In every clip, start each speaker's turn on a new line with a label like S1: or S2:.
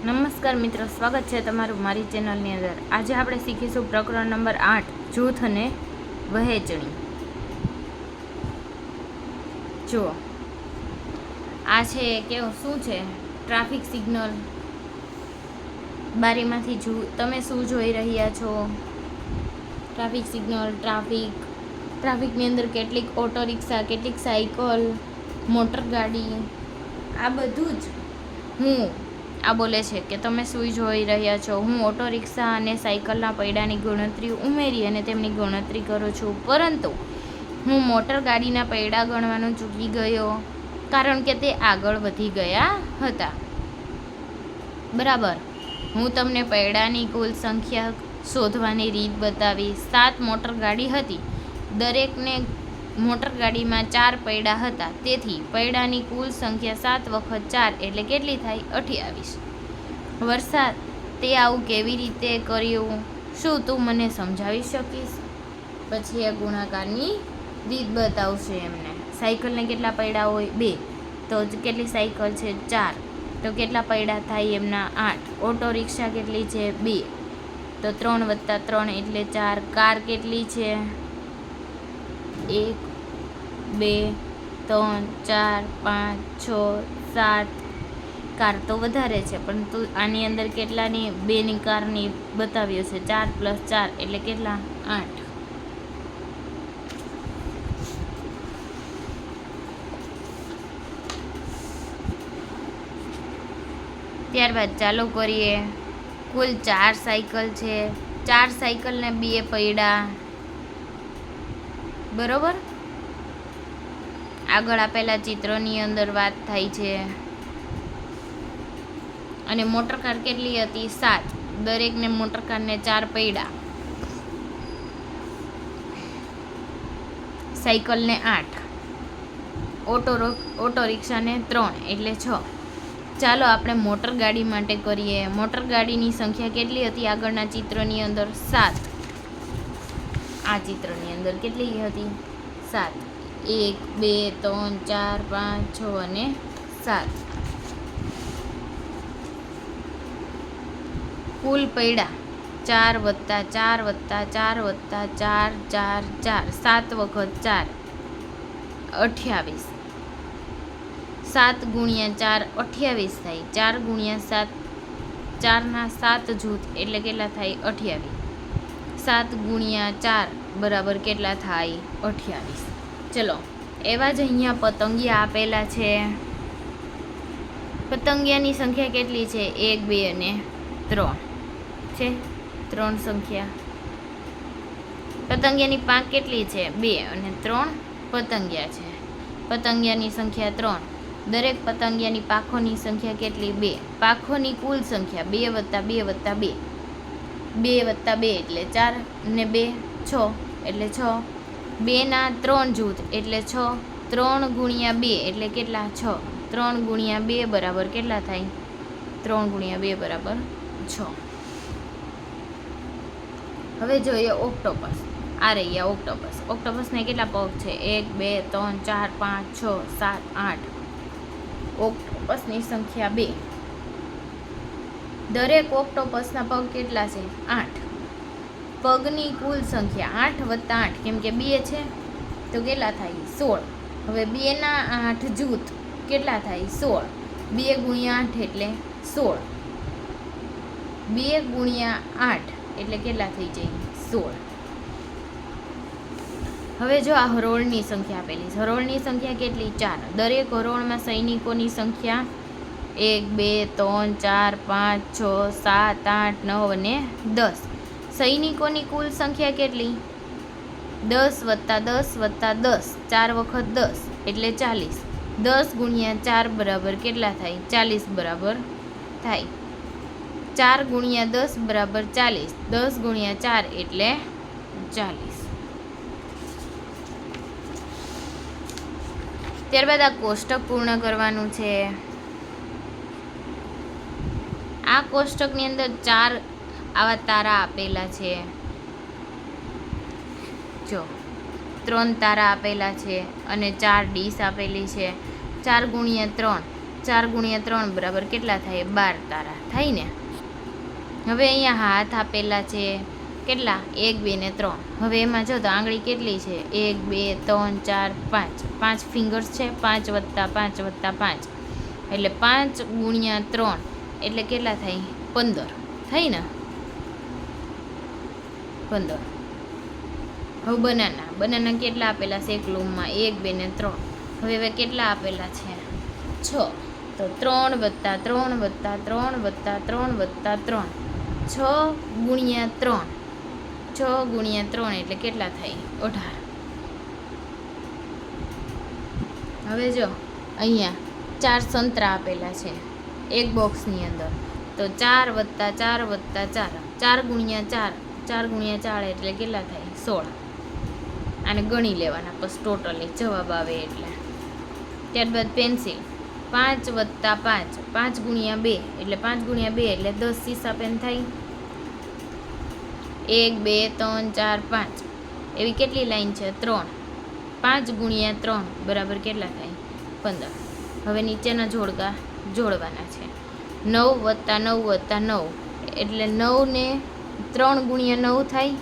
S1: નમસ્કાર મિત્રો, સ્વાગત છે તમારું મારી ચેનલની અંદર. આજે આપણે શીખીશું પ્રકરણ નંબર 8 જૂથ અને વહેંચણી. જુઓ, આ છે કેવું શું છે? Traffic signal. બારીમાંથી તમે શું જોઈ રહ્યા છો? Traffic signal. ટ્રાફિકની અંદર કેટલીક ઓટો રિક્ષા, કેટલીક સાયકલ, મોટર ગાડી, આ બધું જ આ બોલે છે કે તમે શું જોઈ રહ્યા છો. હું ઓટો રિક્ષા અને સાયકલના પૈડાની ગણતરી ઉમેરી અને તેમની ગણતરી કરું છું, પરંતુ હું મોટર ગાડીના પૈડા ગણવાનું ચૂકી ગયો કારણ કે તે આગળ વધી ગયા હતા. બરાબર. હું તમને પૈડાની કુલ સંખ્યા શોધવાની રીત બતાવી. 7 મોટર ગાડી હતી. દરેકને મોટર ગાડીમાં 4 પૈડા હતા. તેથી પૈડાની કુલ સંખ્યા 7 વખત 4 એટલે કેટલી થાય? 28. વરસાદ, તે આવું કેવી રીતે કર્યું? શું તું મને સમજાવી શકીશ? પછી આ ગુણાકારની રીત બતાવશે એમને. સાયકલને કેટલા પૈડા હોય? 2. તો કેટલી સાયકલ છે? 4. તો કેટલા પૈડા થાય એમના? 8. ઓટો રિક્ષા કેટલી છે? 2. તો 3 વત્તા 3 એટલે 4. કાર કેટલી છે? 1 2 3 4 5 6 7. કાર તો વધારે છે, પરંતુ આની અંદર કેટલાની? 2ની કારની બતાવ્યો છે. 4 + 4 એટલે કેટલા? 8. ત્યારબાદ ચાલો કરીએ. કુલ 4 સાયકલ છે. 4 સાયકલને 2 પૈડા. બરોબર. આગળ આપેલા ચિત્રની અંદર વાત થાય છે. અને મોટરકાર કેટલી હતી? 7. દરેકને મોટરકારને 4 પૈડા. સાયકલને 8. ઓટો રિક્ષાને 3 એટલે 6. ચાલો આપણે મોટર ગાડી માટે કરીએ. મોટર ગાડીની સંખ્યા કેટલી હતી આગળના ચિત્રની અંદર? 7. આ ચિત્રની અંદર કેટલી હતી? 7. 1 2 3 4 5 6 અને 7. કુલ પૈડા 4 વત્તા 4 વત્તા 4 વત્તા 4 4 4. 7 વખત 4 28. 7 ગુણ્યા 4 28 થાય. 4 ગુણ્યા 7, 4ના 7 જૂથ એટલે કેટલા થાય? 28. 7 ગુણ્યા 4 બરાબર કેટલા થાય? 28. ચલો, એવા જ અહીંયા પતંગિયા આપેલા છે. પતંગિયાની સંખ્યા કેટલી છે? 1 2 અને 3 છે. 3 સંખ્યા. પતંગિયાની પાંખ કેટલી છે? 2 અને 3 પતંગિયા છે. પતંગિયાની સંખ્યા 3. દરેક પતંગિયાની પાંખોની સંખ્યા કેટલી? 2. પાંખોની કુલ સંખ્યા 2 વત્તા 2 વત્તા 2. 2 વત્તા 2 એટલે 4 અને 2 6 એટલે 6. 2ના 3 જૂથ એટલે 6. 3 ગુણ્યા 2 એટલે કેટલા? 6. 3 ગુણ્યા 2 બરાબર કેટલા થાય? 3 ગુણ્યા 2 બરાબર 6. હવે જોઈએ ઓક્ટોપસ. આ રહ્યા ઓક્ટોપસ. ઓક્ટોપસને કેટલા પગ છે? 1 2 3 4 5 6 7 8. ઓક્ટોપસની સંખ્યા 2. દરેક ઓક્ટોપસના પગ કેટલા છે? 8. પગની કુલ સંખ્યા 8 વત્તા 8, કેમ કે 2 છે તો કેટલા થાય? 16. હવે 2ના 8 જૂથ કેટલા થાય? 16. 2 ગુણ્યા 8 એટલે 16. 2 ગુણ્યા 8 એટલે કેટલા થઈ જાય? 16. હવે જો આ હરોળની સંખ્યા આપેલી છે. હરોળની સંખ્યા કેટલી? 4. દરેક હરોળમાં સૈનિકોની સંખ્યા 1 2 3 4 5 6 7 8 9 અને 10. સૈનિકોની કુલ સંખ્યા કેટલી? 10 વત્તા 10 વત્તા 10. 4 વખત 10 એટલે 40. 10 ગુણ્યા 4 બરાબર કેટલા થાય? 40 બરાબર થાય. 4 ગુણ્યા 10 બરાબર 40. 10 ગુણ્યા 4 એટલે 40. ત્યારબાદ આ કોષ્ટક પૂર્ણ કરવાનું છે. આ કોષ્ટકની અંદર 4 આવા તારા આપેલા છે. જો 3 તારા આપેલા છે અને 4 ડીશ આપેલી છે. 4 ગુણ્યા 3 4 ગુણ્યા 3 બરાબર કેટલા થાય? 12 તારા થાય ને. હવે અહીંયા હાથ આપેલા છે કેટલા? 1 2 ને 3. હવે એમાં જો તો આંગળી કેટલી છે? 1 2 3 4 5. 5 ફિંગર્સ છે. 5 વત્તા 5 વત્તા 5 એટલે 5 ગુણ્યા 3 એટલે કેટલા થાય? 15 થાય ને. 15. હવે બનાના કેટલા આપેલા છે એક લૂમમાં? 1 2 ને 3. હવે કેટલા આપેલા છે? 6. તો 3 વત્તા 3 વત્તા 3 વત્તા 3 વત્તા 3 6 ગુણ્યા 3. 6 ગુણ્યા 3 એટલે કેટલા થાય? 18. હવે જો અહીંયા 4 સંતરા આપેલા છે એક બોક્સની અંદર. તો 4 વત્તા 4 વત્તા 4 4 ગુણ્યા 4 4 ગુણ્યા 4 એટલે કેટલા થાય? 16. આને ગણી લેવાના પછી ટોટલી જવાબ આવે એટલે. ત્યારબાદ પેન્સિલ 5 વત્તા 5 5 ગુણ્યા 2 એટલે 5 ગુણ્યા 2 એટલે 10 સીસા પેન થાય. 1 2 3 4 5 એવી કેટલી લાઈન છે? 3. 5 ગુણ્યા 3 બરાબર કેટલા થાય? 15. હવે નીચેના જોડકા જોડવાના છે. 9 વત્તા 9 વત્તા 9 એટલે 9 ને 3 ગુણ્યા 9 થાય.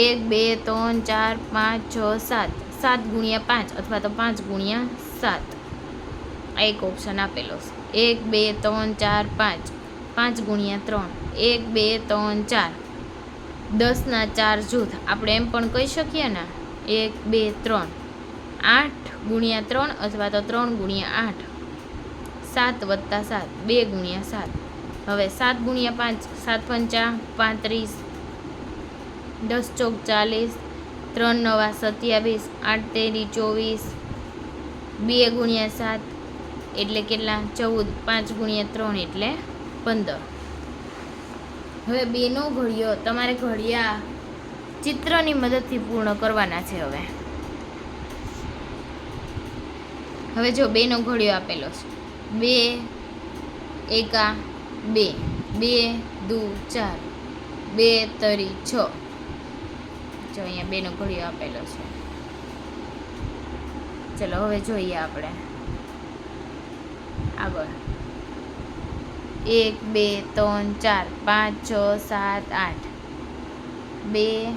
S1: 1 2 3 4 5 6 7 7 ગુણ્યા 5 અથવા તો 5 ગુણ્યા 7 આ એક ઓપ્શન આપેલો છે. 1 2 3 4 5 5 ગુણ્યા 3 1 2 3 4 10ના 4 જૂથ આપણે એમ પણ કહી શકીએ ને. 1 2 3 8 ગુણ્યા 3 અથવા તો 3 ગુણ્યા 8 7 વત્તા 7 2 ગુણ્યા 7. હવે 7 ગુણ્યા 5 7 પંચા 35 10 ચોક 40 3 નવા 27 8 તેરી 24 2 ગુણ્યા 7 એટલે કેટલા? 14. 5 ગુણ્યા 3 એટલે 15. હવે બેનો ઘડિયો તમારે ઘડિયા ચિત્રની મદદથી પૂર્ણ કરવાના છે. હવે જો બેનો ઘડિયો આપેલો છે. 2 એકા 2 2 દુ 4 2 તરી 6. જો અહીંયા બેનો ઘડિયો આપેલો છે. ચલો હવે જોઈએ આપણે આગળ. 1 2 3 4 5 6 7 8 2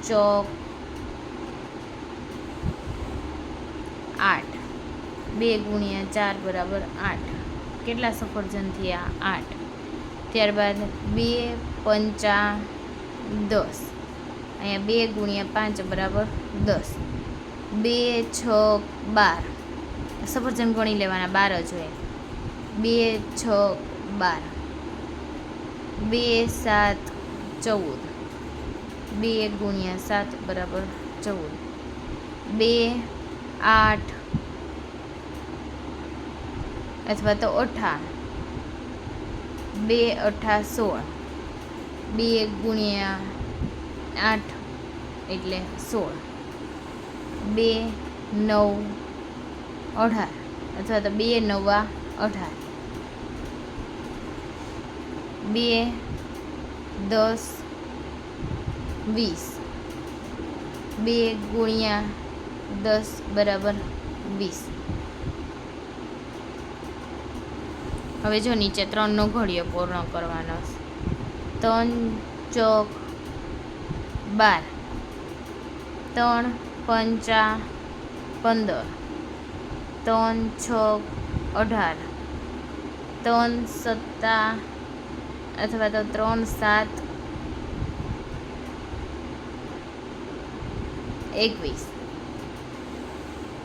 S1: ચોક 8 2 ગુણ્યા 4 બરાબર 8. કેટલા સફરજન થયા? 8. ત્યારબાદ 2 પંચા 10 અહીંયા 2 ગુણ્યા 5 બરાબર 10. 2 6 12 સફરજન ગણી લેવાના 12 જ હોય. 2 6 12 2 7 14 2 ગુણ્યા 7 બરાબર 14. 2 8 અથવા તો 18 2 8 16 2 ગુણ્યા 8 એટલે 16. 2 9 18 અથવા તો 2 9 18 2 10 20 2 ગુણ્યા 10 બરાબર 20. હવે જો નીચે 3નો ઘડિયો પૂર્ણ કરવાનો છે. 3 ચોક 12 3 પંચા 15 3 છોક 18 3 સત્તા અથવા તો 3 7 21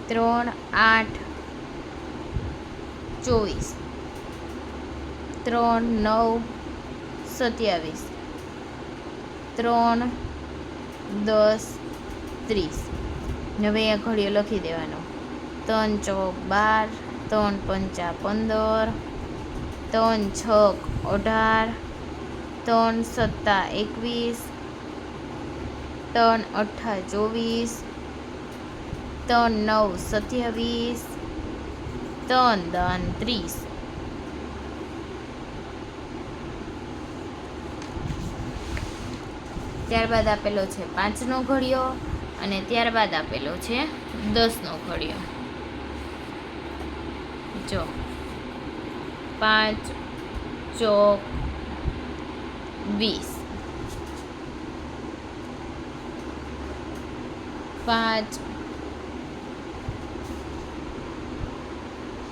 S1: 3 8 24 3 9 27 3 10 30. હવે આ ઘડિયો લખી દેવાનો. 3 ચોક 12 3 પંચા 15 3 છક 18 3 સત્તા 21 3 અઠ્ઠા 24 3 9 27 3 દાન 30. ત્યારબાદ આપેલો છે 5નો ઘડિયો અને ત્યારબાદ આપેલો છે 10નો ઘડિયો. જો 5 ચોક 20, 5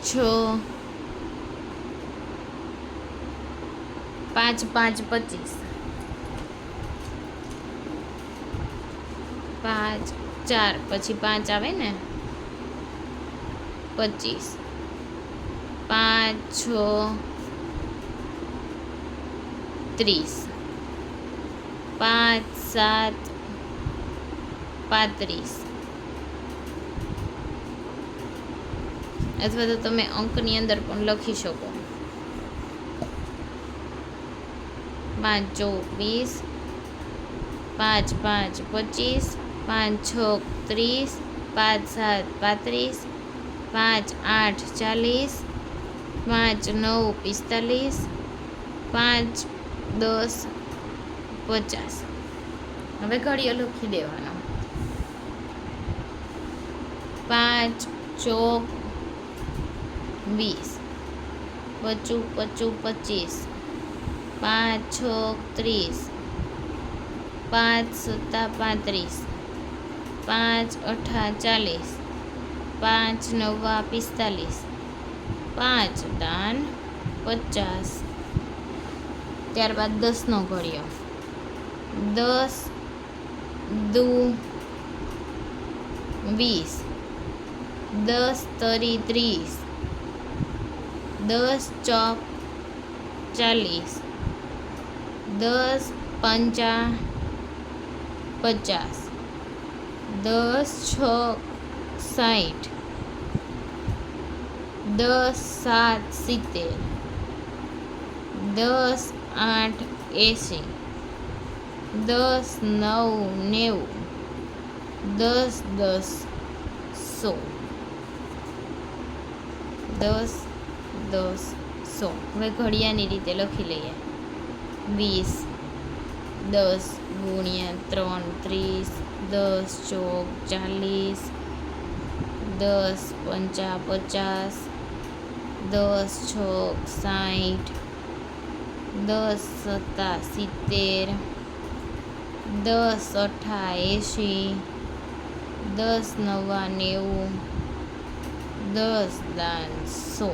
S1: 6 5 5 25, 5 4 પછી 5 આવે ને 25, 5 6 30, 5 7 35, અથવા તો તમે અંકની અંદર પણ લખી શકો. 5 24, 5 5 25, 5 6 30, 5 7 35, 5 8 40, 5 9 45, 5 10 50. હવે ઘડીઓ લખી દેવાનો. 5 ચોક 20, 25 25, 5 6 30, 5 7 35, 5 8 40, 5 9 45, 5 દાન 50. ત્યારબાદ 10નો ઘડિયો. 10 દુ 20, 10 તરી 30, 10 ચોક 40, 10 પંચા 50, 10 છ 60, 10 7 70, 10 8 80, 10 9 90, 10 10 100, 10 10 100. હવે ઘડિયાની રીતે લખી લઈએ. 20, 10 ગુણ્યા 3 30, 10 ચોક 40, 10 પંચા 50, 10 છોક 60, 10 સત્તા 70, 10 અઠ્ઠા 80, 10 નવા 90, 10 દાન 100.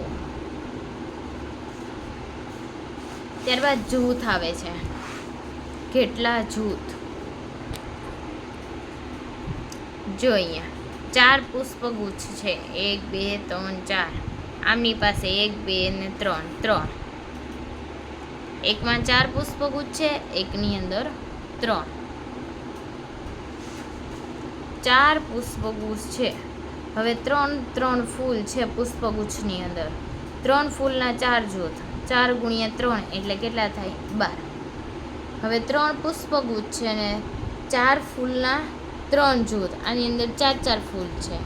S1: ત્યારબાદ જૂથ આવે છે. કેટલા જૂથ? જો અહીંયા 4 પુષ્પગુચ્છ છે. 1 2 3 4. આમની પાસે 1 2 ને 3 3. એકમાં 4 પુષ્પગુચ્છ છે, એકની અંદર 3. 4 પુષ્પગુચ્છ છે. હવે 3 ફૂલ છે પુષ્પગુચ્છની અંદર. 3 ફૂલના 4 જૂથ. 4 ગુણ્યા 3 એટલે કેટલા થાય? 12. હવે 3 પુષ્પગુચ્છ છે ને 4 ફૂલના 3 જૂથ. આની અંદર 4 ફૂલ છે,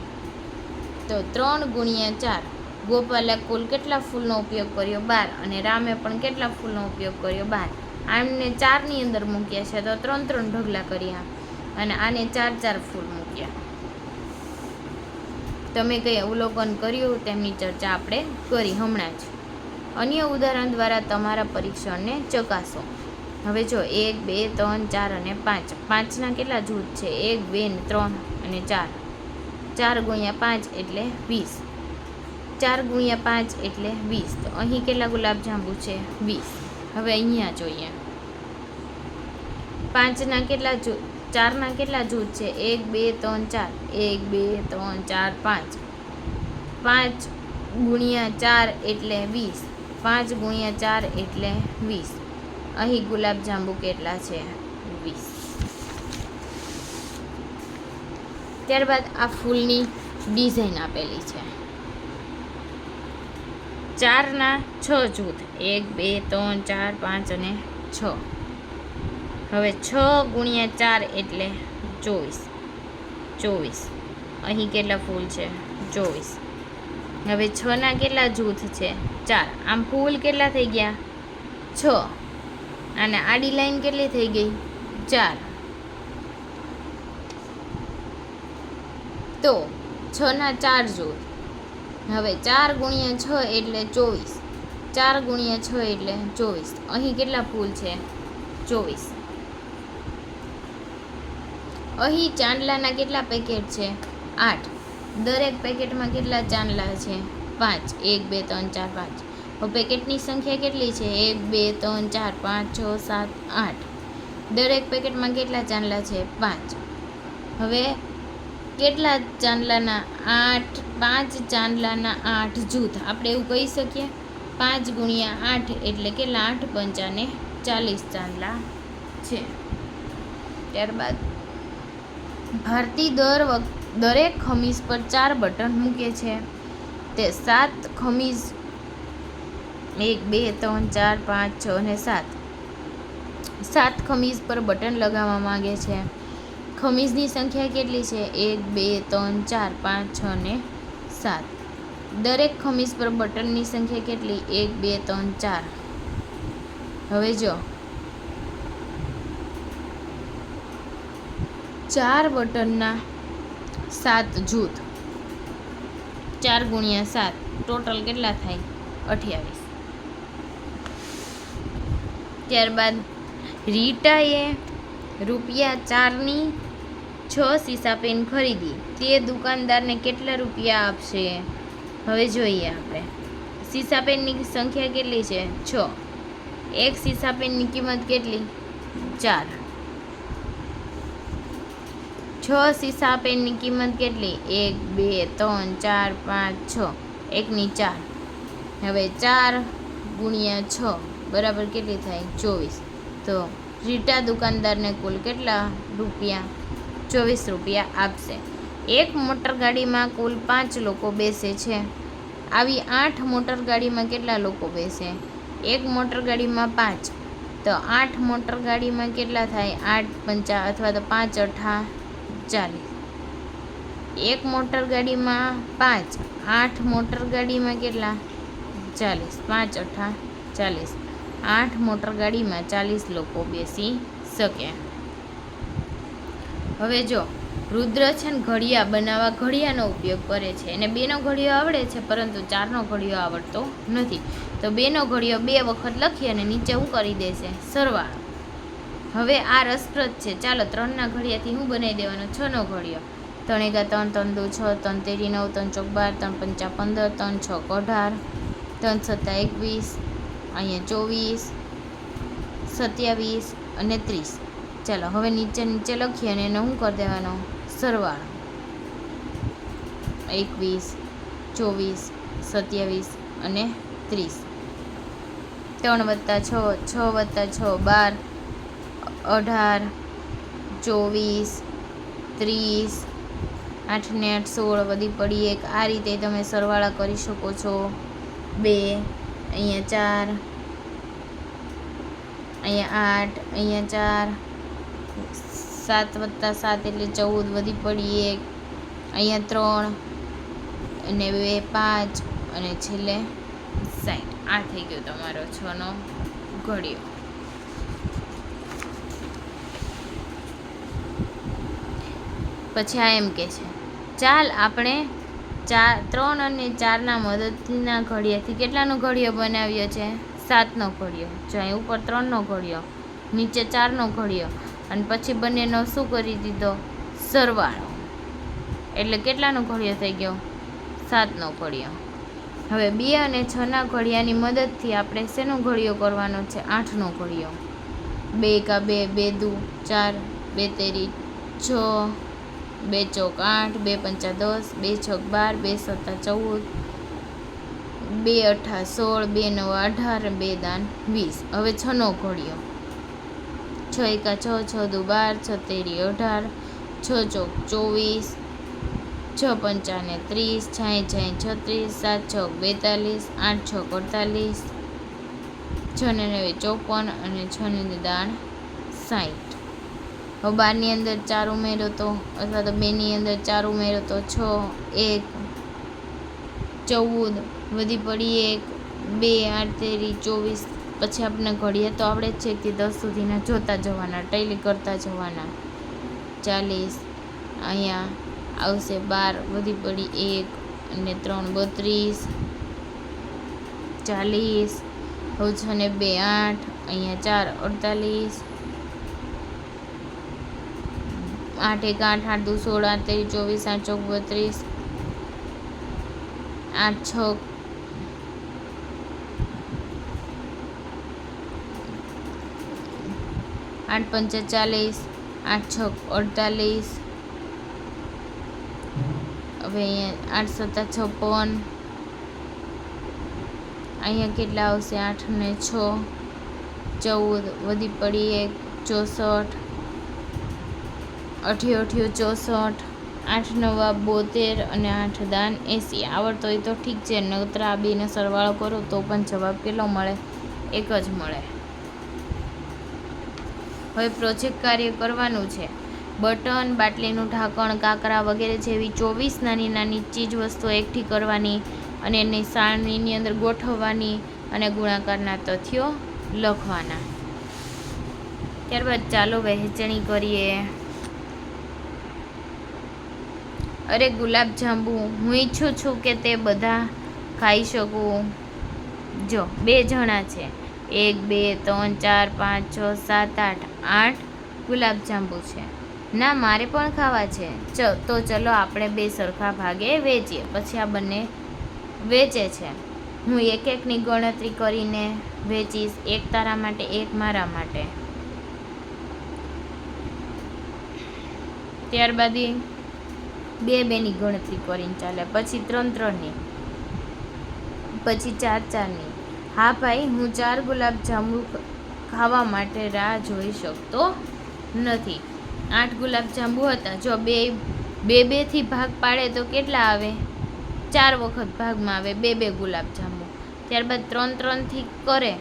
S1: તો 3 ગુણ્યા 4. ગોપાલે કુલ કેટલા ફૂલનો ઉપયોગ કર્યો? 12. અને રામે પણ કેટલા ફૂલનો ઉપયોગ કર્યો? 12. આમને 4ની અંદર મૂક્યા છે, તો 3 ઢગલા કર્યા, અને આને 4 ફૂલ મૂક્યા. તમે કંઈ અવલોકન કર્યું તેમની ચર્ચા આપણે કરી હમણાં જ. અન્ય ઉદાહરણ દ્વારા તમારા પરીક્ષણને ચકાસો. હવે જો 1 2 3 4 અને 5. 5ના કેટલા જૂથ છે? 1 2 3 અને 4. 4 ગુણ્યા 5 એટલે 20. 4 ગુણ્યા 5 એટલે 20. તો અહીં કેટલા ગુલાબજાંબુ છે? 20. હવે અહીંયા જોઈએ 5ના કેટલા જૂથ? 4ના કેટલા જૂથ છે? 1 2 3 4. 1 2 3 4 5. 5 ગુણ્યા 4 એટલે 20. 5 ગુણ્યા 4 એટલે 20. અહીં ગુલાબજાંબુ કેટલા છે? 20. ત્યારબાદ આ ફૂલની ડિઝાઇન આપેલી છે. 4ના 6 જૂથ. 1 2 3 4 5 અને 6. હવે 6 ગુણ્યા 4 એટલે 24. 24. અહીં કેટલા ફૂલ છે? 24. હવે 6ના કેટલા જૂથ છે? 4. આમ ફૂલ કેટલા થઈ ગયા? 6. અને આડી લાઈન કેટલી થઈ ગઈ? 4. તો 6ના 4 જૂથ. હવે 4 ગુણ્યા 6 એટલે 24. 4 ગુણ્યા 6 એટલે 24. અહીં કેટલા ફૂલ છે? 24. અહીં ચાંદલાના કેટલા પેકેટ છે? 8. દરેક પેકેટમાં કેટલા ચાંદલા છે? 5. 1 2 3 4 5. હવે પેકેટની સંખ્યા કેટલી છે? 1 2 3 4 5 6 7 8. દરેક પેકેટમાં કેટલા ચાંદલા છે? 5. હવે કેટલા ચાંદલાના 8? 5 ચાંદલાના 8 જૂથ. આપણે એવું કહી શકીએ 5 ગુણ્યા 8 એટલે કેટલા? 8 પંચાને 40 ચાંદલા છે. ત્યારબાદ ભારતી દરેક ખમીસ પર 4 બટન મૂકે છે. તે 7 ખમીસ 1 2 3 4 5 6 અને 7. 7 ખમીસ પર બટન લગાવવા માંગે છે. ખમીસની સંખ્યા કેટલી છે? 1 2 3 4 5 6 ને 7. દરેક ખમીસ પર બટનની સંખ્યા કેટલી? 1 2 3 4. હવે જો 4 બટનના 7 જૂથ. 4 ગુણ્યા 7 ટોટલ કેટલા થાય? 28. ત્યારબાદ રીટાએ ₹4ની 6 સીસા પેન ખરીદી. તે દુકાનદારને કેટલા રૂપિયા આપશે? હવે જોઈએ આપણે. સીસા પેનની સંખ્યા કેટલી છે? 6. એક સીસા પેનની કિંમત કેટલી? 4. 6 સીસા પેનની કિંમત કેટલી? 1 2 3 4 5 6. એકની 4. હવે 4 ગુણ્યા 6 બરાબર કેટલી થાય? 24. તો રીટા દુકાનદારને કુલ કેટલા રૂપિયા? 24 રૂપિયા આપશે. એક મોટરગાડીમાં કુલ 5 લોકો બેસે છે. આવી 8 મોટરગાડીમાં કેટલા લોકો બેસે? એક મોટરગાડીમાં 5. તો 8 મોટરગાડીમાં કેટલા થાય? 8 પંચા અથવા તો 5 અઠા 40. એક મોટરગાડીમાં 5. 8 મોટરગાડીમાં કેટલા? 40. 5 અઠા 40. 8 મોટરગાડીમાં 40 લોકો બેસી શકે. હવે જો રુદ્ર છે ને ઘડિયા બનાવવા ઘડિયાનો ઉપયોગ કરે છે. એને 2નો ઘડિયો આવડે છે પરંતુ 4નો ઘડિયો આવડતો નથી. તો 2નો ઘડિયો 2 વખત લખી અને નીચે શું કરી દેશે? સરવાળો. હવે આ રસપ્રદ છે. ચાલો 3ના ઘડિયાથી શું બનાવી દેવાનો? 6નો ઘડિયો. 3 × 3 3 2 6 3 તેરી 9 3 4 12 3 પંચા 15 3 6 18 3 7 21. અહીંયા 24 27 અને 30. ચાલો હવે નીચે લખીએ અને એને શું કરી દેવાનો? સરવાળો. 21 24 27 અને 30. 3 + 6 6 + 6 12 18 24 30 8 ને 8 16 વધી પડી 1. આ રીતે તમે સરવાળા કરી શકો છો. 2 અહીંયા 4 અહીંયા 8 અહીંયા 4 7 + 7 એટલે 14 વધી પડી 1. અહીંયા 3 અને 2 5 અને છેલ્લે 60. આ થઈ ગયો તમારો 6નો ઘડિયો. પછી આ એમ કે છે ચાલ આપણે 3 અને 4ના મદદના ઘડિયાથી કેટલાનો ઘડિયો બનાવ્યો છે? 7નો ઘડિયો. જો અહીં ઉપર 3નો ઘડિયો, નીચે 4નો ઘડિયો અને પછી બંનેનો શું કરી દીધો? સરવાળો. એટલે કેટલાનો ઘડિયો થઈ ગયો? 7નો ઘડિયો. હવે 2 અને 6ના ઘડિયાની મદદથી આપણે શેનો ઘડિયો કરવાનો છે? 8નો ઘડિયો. 2 × 2 2 દુ 4 2 તેરી 6 2 ચોક 8 2 પંચા 10 2 છોક 12 2 સત્તા 14 2 અઠા 16 2 નવા 18 2 દાન 20. હવે 6નો ઘડિયો. 6 એકા 6 6 દુ 12 6 તેરી 18 6 ચોક 24 6 પંચા ને 30 6 36 7 છોક 42 8 છોક 48 6 ને 9 54 અને 6 ને દાણ 60. હવે 12ની અંદર 4 ઉમેરો તો અથવા તો 2ની અંદર 4 ઉમેરો તો 6 1 14 વધી પડી 1 2 8 તેરી 24. પછી આપણે ઘડિયા તો આપણે જ છે કે 10 સુધીના જોતા જવાના, ટેલી કરતા જવાના. 40 અહીંયા આવશે 12 વધી પડી 1 અને 3 32, 40, હવે 6 ને 2 8, અહીંયા 4 48, 8 1 8, 8 2 16, 8 3 24, 8 4 32, 8 6 8 5 40, 8 6 48, હવે અહીંયા 8 7 56, અહીંયા કેટલા આવશે? 8 ને 6 14, વધી પડી 1 64, 8 8 64, 8 9 72 અને 8 દાન 80. આવડતો હોય તો ઠીક છે, નહીતર આ બેનો સરવાળો કરો તો પણ જવાબ કેટલો મળે? 1 જ મળે. હવે પ્રોજેક્ટ કાર્ય કરવાનું છે. બટન, બાટલીનું ઢાંકણ, કાંકરા વગેરે જેવી 24 નાની નાની ચીજ વસ્તુઓ એકઠી કરવાની અને એની સારણીની અંદર ગોઠવવાની અને ગુણાકારના તથ્યો લખવાના. ત્યારબાદ ચાલો વહેંચણી કરીએ. અરે ગુલાબજાંબુ, હું ઈચ્છું છું કે તે બધા ખાઈ શકું. જો 2 જણા છે, 1 2 3 4 5 6 7 8, 8 ગુલાબજાંબુ છે. ના, મારે પણ ખાવા છે. તો ચલો આપણે 2 સરખા ભાગે વેચીએ. પછી આ બંને વેચે છે. હું એક એકની ગણતરી કરીને વેચીશ. 1 તારા માટે, 1 મારા માટે. ત્યારબાદ 2 ની ગણતરી કરીને ચાલે, પછી 3 3 ની, પછી 4 4 ની. હા ભાઈ, હું 4 ગુલાબજાંબુ ખાવા માટે રાહ જોઈ શકતો નથી. 8 ગુલાબજાંબુ હતા. જો 2 થી ભાગ પાડે તો કેટલા આવે? 4 વખત ભાગમાં આવે 2 ગુલાબજાંબુ. ત્યારબાદ 3 3 થી કરે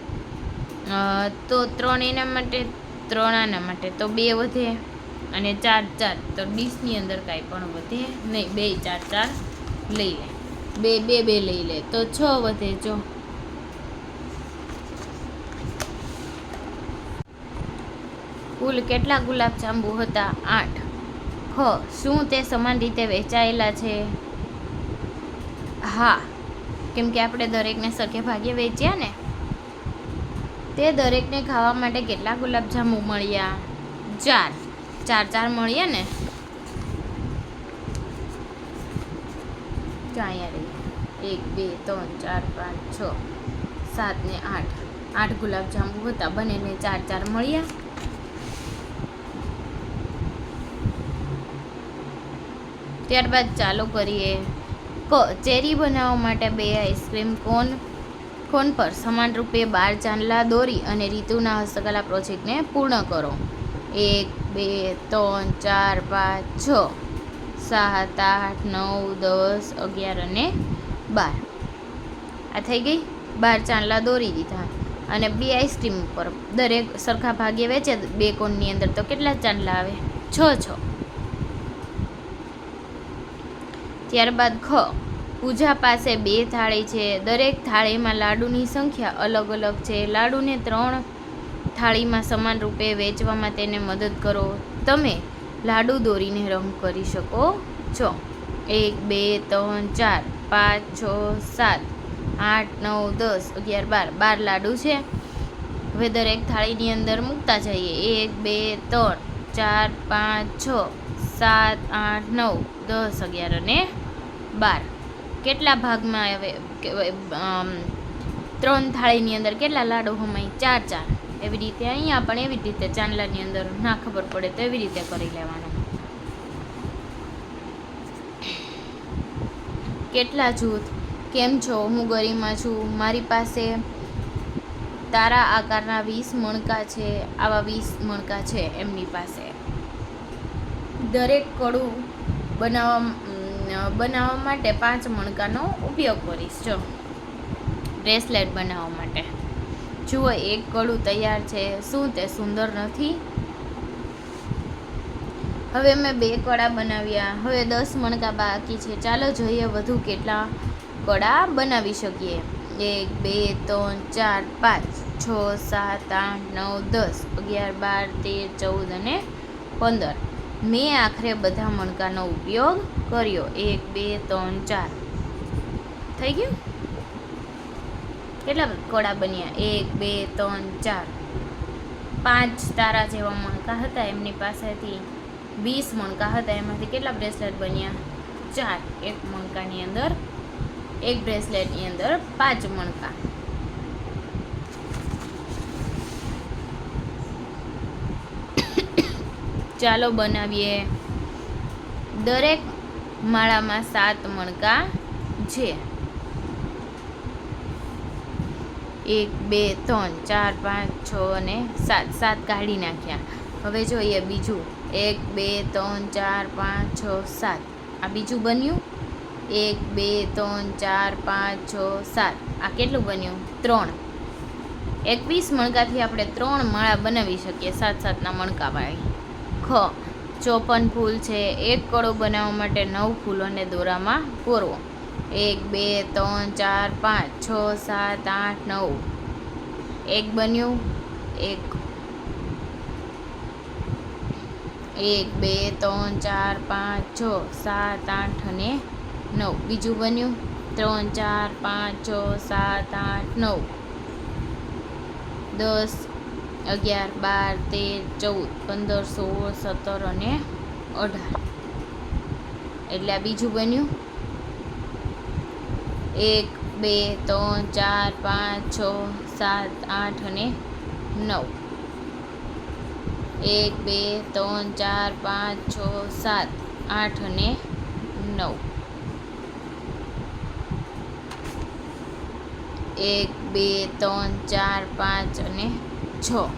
S1: તો 3 એના માટે, 3 આના માટે, તો 2 વધે અને 4 4, તો ડીશની અંદર કાંઈ પણ વધે નહીં. 2 4 4 લઈ લે, 2 2 લઈ લે તો 6 વધે. જો કુલ કેટલા ગુલાબજાંબુ હતા? 8. હ, શું તે સમાન રીતે વેચાયેલા છે? હા, કેમ કે આપણે દરેકને સરખે ભાગે વેચ્યા ને. તે દરેકને ખાવા માટે કેટલા ગુલાબજાંબુ મળ્યા? 4 4 મળ્યા ને. અહીંયા રહી 1 2 3 4 5 6 7 ને 8, 8 ગુલાબજાંબુ હતા. બંનેને 4 4 મળ્યા. ત્યારબાદ ચાલો કરીએ. ચેરી બનાવવા માટે 2 આઈસ્ક્રીમ કોન પર સમાન રૂપે 12 ચાંદલા દોરી અને રીતુના હસ્તકલા પ્રોજેક્ટને પૂર્ણ કરો. 1 2 3 4 5 6 7 8 9 10 11 અને 12. આ થઈ ગઈ. 12 ચાંદલા દોરી દીધા અને 2 આઈસ્ક્રીમ ઉપર દરેક સરખા ભાગે વેચે 2 કોનની અંદર, તો કેટલા ચાંદલા આવે? 6 6. ત્યારબાદ પૂજા પાસે 2 થાળી છે. દરેક થાળીમાં લાડુની સંખ્યા અલગ અલગ છે. લાડુને 3 થાળીમાં સમાન રૂપે વેચવામાં તેને મદદ કરો. તમે લાડુ દોરીને રંગ કરી શકો છો. 1 2 3 4 5 6 7 8 9 10 11 12 લાડુ છે. હવે દરેક થાળીની અંદર મૂકતા જઈએ. 1 2 3 4 5 6 7 8 9 10 11 અને 12. કેટલા ભાગમાં આવે? 3 થાળીની અંદર કેટલા લાડુ હમાય? 4 4. એવી રીતે અહીંયા પણ એવી રીતે ચાંદલાની અંદર ના ખબર પડે તો એવી રીતે કરી લેવાનું. કેટલા જૂથ? કેમ છો? હું ગરિમા છું. મારી પાસે તારા આકારના 20 મણકા છે. આવા 20 મણકા છે એમની પાસે. દરેક કડું બનાવવા માટે 5 મણકાનો ઉપયોગ કરીશ. જો બ્રેસલેટ બનાવવા માટે. જુઓ, 1 કડું તૈયાર છે. શું તે સુંદર નથી? હવે મેં 2 કડા બનાવ્યા. હવે 10 મણકા બાકી છે. ચાલો જોઈએ વધુ કેટલા કડા બનાવી શકીએ. 1 2 3 4 5 6 7 8 9 10 11 12 13 14 અને 15. મેં આખરે બધા મણકાનો ઉપયોગ કર્યો. 1 2 3 4 થઈ ગયું? કેટલા કડા બન્યા? 1 2 3 4 5 તારા જેવા મણકા હતા એમની પાસેથી. 20 મણકા હતા, એમાંથી કેટલા બ્રેસલેટ બન્યા? 4. એક મણકાની અંદર, એક બ્રેસલેટની અંદર 5 મણકા. ચાલો બનાવીએ. દરેક માળામાં 7 મણકા છે. 1 2 3 4 5 6 અને 7. 7 કાઢી નાખ્યા. હવે જોઈએ બીજું. 1 2 3 4 5 6 7. આ બીજું બન્યું. 1 2 3 4 5 6 7. આ કેટલું બન્યું? 3. 21 મણકાથી આપણે 3 માળા બનાવી શકીએ, 7-7ના મણકાવાળી. ખ. 54 ફૂલ છે. એક કડો બનાવવા માટે 9 ફૂલોને દોરામાં પૂરવો. 1 2 3 4 5 6 7 8 9. એક બન્યું. 1 2 3 4 5 6 7 8 અને 9. બીજું બન્યું. 3 4 5 6 7 8 9 10 11 12 13 14 15 16 17 અને 18. એટલે આ બીજું બન્યું. 1 2 3 4 5 6 7 8 અને 9. 1 2 3 4 5 6 7 8 અને 9. 1 2 3 4 5 અને 6.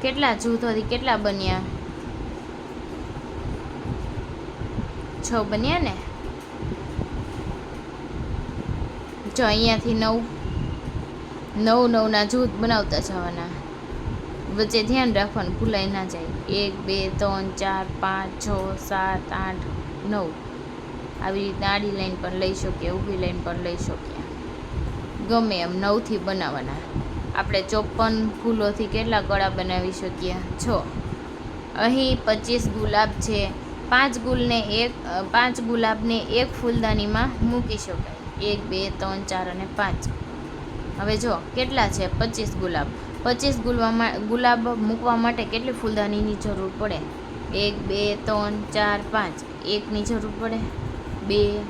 S1: કેટલા જૂથોથી કેટલા બન્યા? 6 બન્યા ને? જો અહીંયાથી 9 9 ના જૂથ બનાવતા જવાના. વચ્ચે ધ્યાન રાખવાનું, ભૂલાઈ ના જાય. 1 2 3 4 5 6 7 8 9. આવી રીતના આડી લાઈન પણ લઈ શકીએ, ઊભી લાઈન પણ લઈ શકીએ, ગમે એમ 9થી બનાવવાના. આપણે 54 ફૂલોથી કેટલા કડા બનાવી શકીએ? 6. અહીં 25 ગુલાબ છે. 5 ગુલાબને એક ફૂલદાનીમાં મૂકી શકાય. 1 2 3 4 અને 5. હવે જો કેટલા છે? 25 ગુલાબ. 25 ગુલાબ મૂકવા માટે કેટલી ફૂલદાનીની જરૂર પડે? 1 2 3 4 5. એકની જરૂર પડે. 2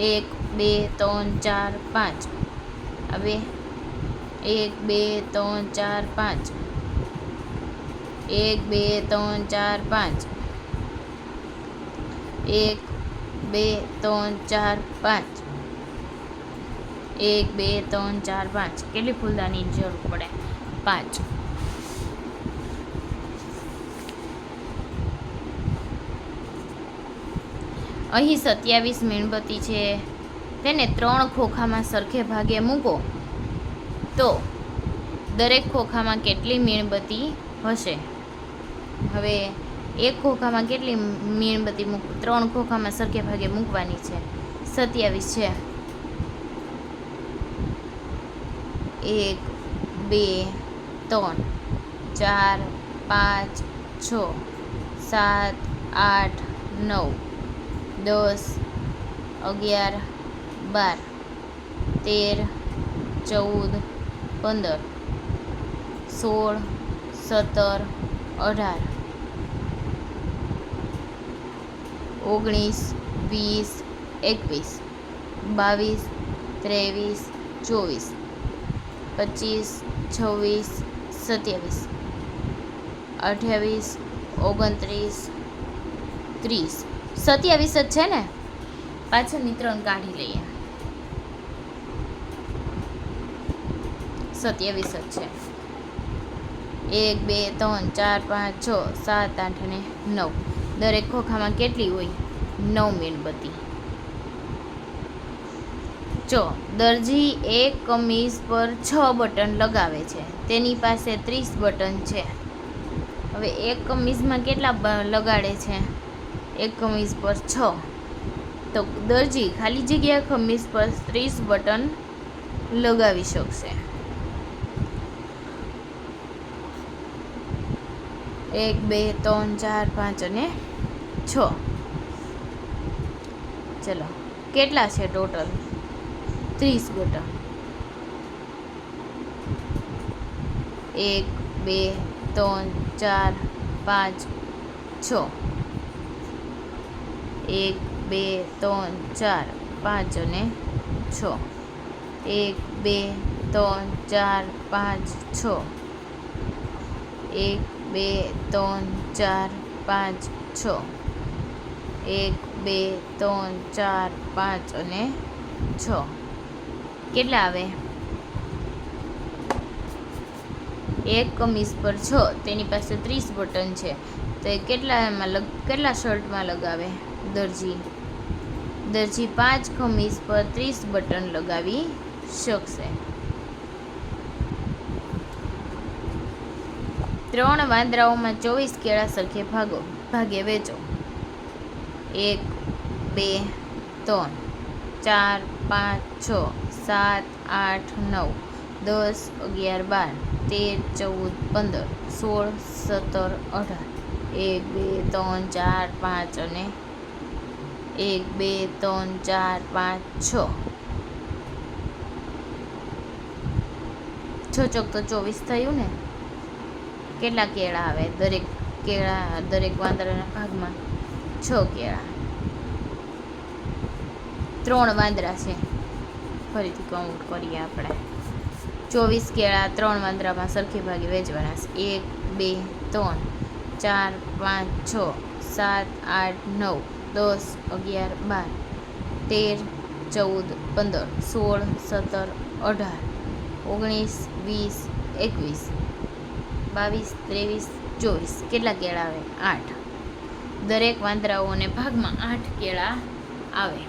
S1: 1 2 3 4 5. હવે 1 2 3 4 5. 1 2 3 4 5. 1 2 3 4 5. 1 2 3 4 5. કેટલી ફૂલદાનીની જરૂર પડે? 5. અહીં 27 મીણબત્તી છે. તેને 3 ખોખામાં સરખે ભાગે મૂકો તો દરેક ખોખામાં કેટલી મીણબત્તી હશે? હવે એક ખોખામાં કેટલી મીણબત્તી 3 ખોખામાં સરખે ભાગે મૂકવાની છે. 27 છે. 1 2 3 4 5 6 7 8 9 10 11 12 13 14 15 16 17 18 19 20 21 22 23 24 25 26 27 28 29 30. 27 જ છે ને? પાછળની 3 કાઢી લઈએ. 27 જ છે. 1 2 3 4 5 6 7 8 અને 9. દરેક ખોખામાં કેટલી હોય? 9 મીણબત્તી. જો દરજી એક કમીઝ પર 6 બટન લગાવે છે. તેની પાસે 30 બટન છે. હવે એક કમીઝમાં કેટલા લગાડે છે? એક કમીઝ પર 6. તો દરજી ખાલી જગ્યા કમીઝ પર 30 બટન લગાવી શકશે. 1 2 3 4 5 અને 6. ચલો કેટલા છે ટોટલ? 30 બટન. 1 2 3 4 5 6. 1 2 3 4 5 અને 6. 1 2 3 4 5 6. 1 2 3 4 5 6. 1 2 3 4 5 અને 6. કેટલા આવે? એક કમીઝ પર 6, તેની પાસે 30 બટન છે, તો એ કેટલા શર્ટમાં લગાવે? દરજી 5 કમીઝ પર 30 બટન લગાવી શકશે. 3 વાંદરાઓમાં 24 કેળા સરખે ભાગે વેચો. 1 2 3 4 5 6 7 8 9 10 11 12 13 14 15 16 17 18. 1 2 3 4 5 અને 1 2 3 4 5 6. 6 ચોક તો 24 થયું ને? કેટલા કેળા આવે? દરેક વાંદરાના ભાગમાં 6 કેળા. 3 વાંદરા છે, ફરીથી કાઉન્ટ કરીએ આપણે. 24 કેળા 3 વાંદરામાં સરખે ભાગે વેચવાના છે. 1 2 3 4 5 6 7 8 9 10 11 12 13 14 15 16 17 18 19 20 21 22 23 24. કેટલા કેળા આવે? 8. દરેક વાંદરાઓને ભાગમાં 8 કેળા આવે.